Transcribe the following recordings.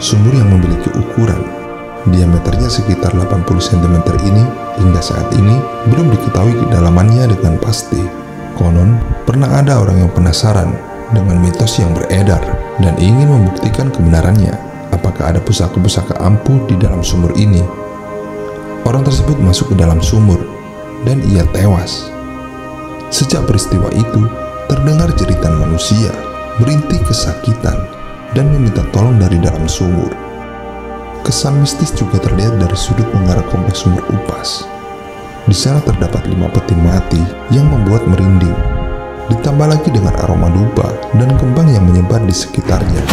Sumur yang memiliki ukuran diameternya sekitar 80 cm ini hingga saat ini belum diketahui kedalamannya dengan pasti. Konon, pernah ada orang yang penasaran dengan mitos yang beredar dan ingin membuktikan kebenarannya. Apakah ada pusaka-pusaka ampuh di dalam sumur ini? Orang tersebut masuk ke dalam sumur dan ia tewas. Sejak peristiwa itu, terdengar jeritan manusia merintih kesakitan dan meminta tolong dari dalam sumur. Kesan mistis juga terlihat dari sudut mengarah kompleks sumur upas. Di sana terdapat 5 peti mati yang membuat merinding. Ditambah lagi dengan aroma dupa dan kembang yang menyebar di sekitarnya.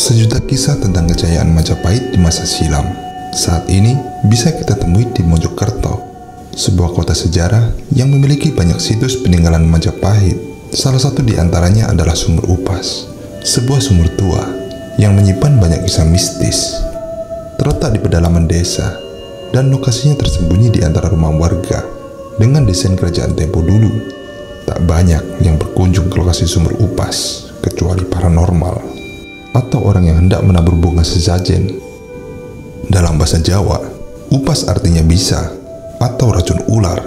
Sejuta kisah tentang kejayaan Majapahit di masa silam saat ini bisa kita temui di Mojokerto, sebuah kota sejarah yang memiliki banyak situs peninggalan Majapahit. Salah satu di antaranya adalah Sumur Upas, sebuah sumur tua yang menyimpan banyak kisah mistis. Terletak di pedalaman desa dan lokasinya tersembunyi di antara rumah warga dengan desain kerajaan tempo dulu. Tak banyak yang berkunjung ke lokasi Sumur Upas kecuali paranormal atau orang yang hendak menabur bunga sesajen. Dalam bahasa Jawa, upas artinya bisa atau racun ular.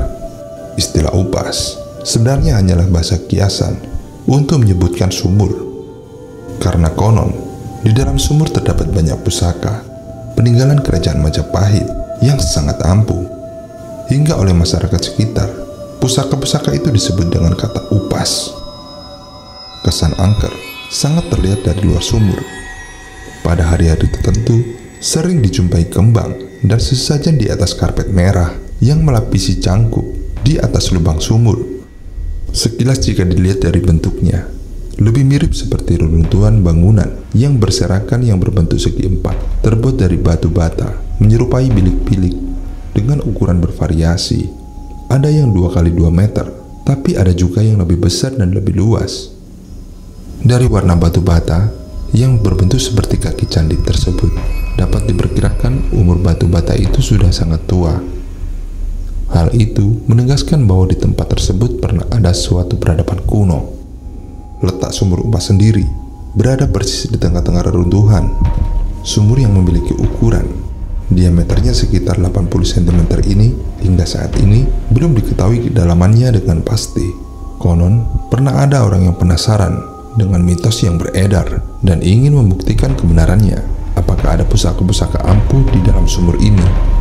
Istilah upas sebenarnya hanyalah bahasa kiasan untuk menyebutkan sumur. Karena konon, di dalam sumur terdapat banyak pusaka peninggalan kerajaan Majapahit yang sangat ampuh. Hingga oleh masyarakat sekitar, pusaka-pusaka itu disebut dengan kata upas. Kesan angker sangat terlihat dari luar sumur. Pada hari-hari tertentu, sering dijumpai kembang dan sesajen di atas karpet merah yang melapisi cangkuk di atas lubang sumur. Sekilas jika dilihat dari bentuknya, lebih mirip seperti reruntuhan bangunan yang berserakan yang berbentuk segi empat, terbuat dari batu bata, menyerupai bilik-bilik dengan ukuran bervariasi. Ada yang 2 kali 2 meter, tapi ada juga yang lebih besar dan lebih luas. Dari warna batu bata yang berbentuk seperti kaki candi tersebut, dapat diperkirakan umur batu bata itu sudah sangat tua. Hal itu menegaskan bahwa di tempat tersebut pernah ada suatu peradaban kuno. Letak Sumur Upas sendiri berada persis di tengah-tengah reruntuhan. Sumur yang memiliki ukuran diameternya sekitar 80 cm ini hingga saat ini belum diketahui kedalamannya dengan pasti. Konon, pernah ada orang yang penasaran dengan mitos yang beredar dan ingin membuktikan kebenarannya. Apakah ada pusaka-pusaka ampuh di dalam sumur ini?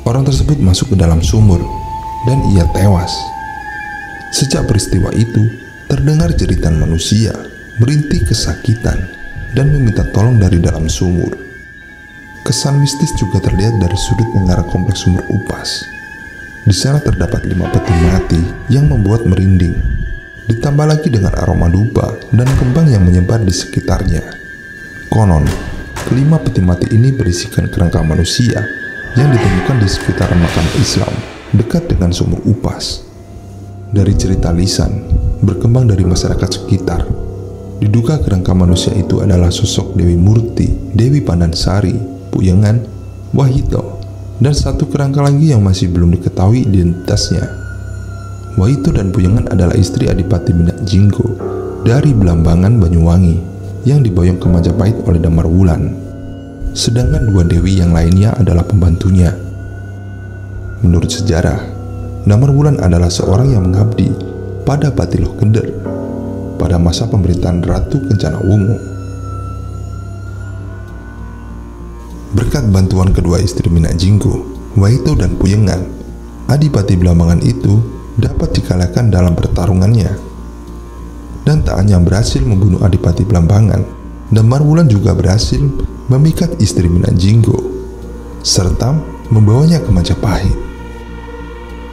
Orang tersebut masuk ke dalam sumur dan ia tewas. Sejak peristiwa itu, terdengar jeritan manusia merintih kesakitan dan meminta tolong dari dalam sumur. Kesan mistis juga terlihat dari sudut mengarah kompleks Sumur Upas. Di sana terdapat 5 peti mati yang membuat merinding. Ditambah lagi dengan aroma dupa dan kembang yang menyebar di sekitarnya. Konon, kelima peti mati ini berisikan kerangka manusia yang ditemukan di sekitar makam Islam dekat dengan Sumur Upas. Dari cerita lisan berkembang dari masyarakat sekitar, diduga kerangka manusia itu adalah sosok Dewi Murti, Dewi Pandansari, Puyengan, Wahito, dan satu kerangka lagi yang masih belum diketahui identitasnya. Waito dan Puyengan adalah istri Adipati Minak Jinggo dari Belambangan Banyuwangi yang diboyong ke Majapahit oleh Damar Wulan. Sedangkan dua dewi yang lainnya adalah pembantunya. Menurut sejarah, Damar Wulan adalah seorang yang mengabdi pada Patiloh Gender pada masa pemerintahan Ratu Kencana Wungu. Berkat bantuan kedua istri Minak Jinggo, Waito dan Puyengan, Adipati Belambangan itu dapat dikalahkan dalam pertarungannya. Dan tak hanya berhasil membunuh Adipati Belambangan, Damar Wulan juga berhasil memikat istri Minak Jinggo serta membawanya ke Majapahit.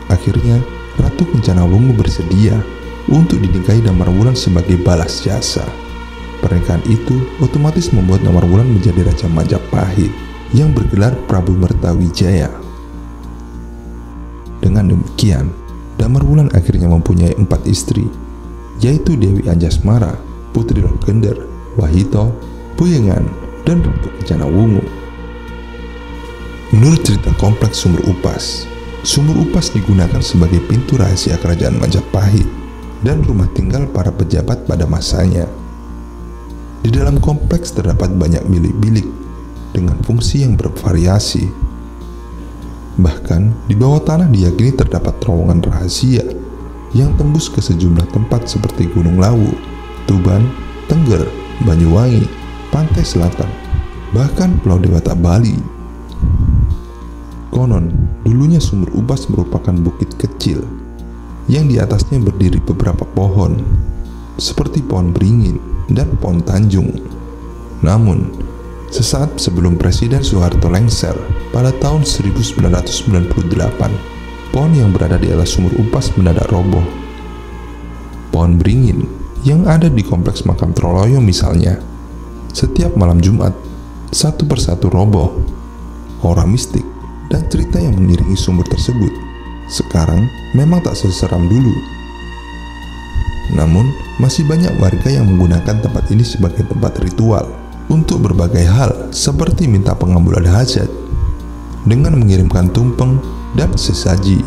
Akhirnya, Ratu Kencana Wungu bersedia untuk dinikahi Damar Wulan sebagai balas jasa. Pernikahan itu otomatis membuat Damar Wulan menjadi Raja Majapahit yang bergelar Prabu Mertawijaya. Dengan demikian, Damar Wulan akhirnya mempunyai 4 istri, yaitu Dewi Anjasmara, Putri Loh Gender, Wahito, Puyengan, dan Ratu Kencana Wungu. Menurut cerita kompleks Sumur Upas digunakan sebagai pintu rahasia kerajaan Majapahit dan rumah tinggal para pejabat pada masanya. Di dalam kompleks terdapat banyak bilik-bilik dengan fungsi yang bervariasi. Bahkan di bawah tanah diyakini terdapat terowongan rahasia yang tembus ke sejumlah tempat seperti Gunung Lawu, Tuban, Tengger, Banyuwangi, Pantai Selatan, bahkan Pulau Dewata Bali. Konon, dulunya Sumur Upas merupakan bukit kecil yang di atasnya berdiri beberapa pohon, seperti pohon beringin dan pohon Tanjung. Namun, sesaat sebelum Presiden Soeharto lengser pada tahun 1998, pohon yang berada di atas Sumur Upas mendadak roboh. Pohon beringin yang ada di kompleks makam Troloyo misalnya, setiap malam Jumat, satu persatu roboh. Aura mistik dan cerita yang mengiringi sumur tersebut sekarang memang tak seseram dulu. Namun, masih banyak warga yang menggunakan tempat ini sebagai tempat ritual untuk berbagai hal seperti minta pengabulan hajat dengan mengirimkan tumpeng dan sesaji.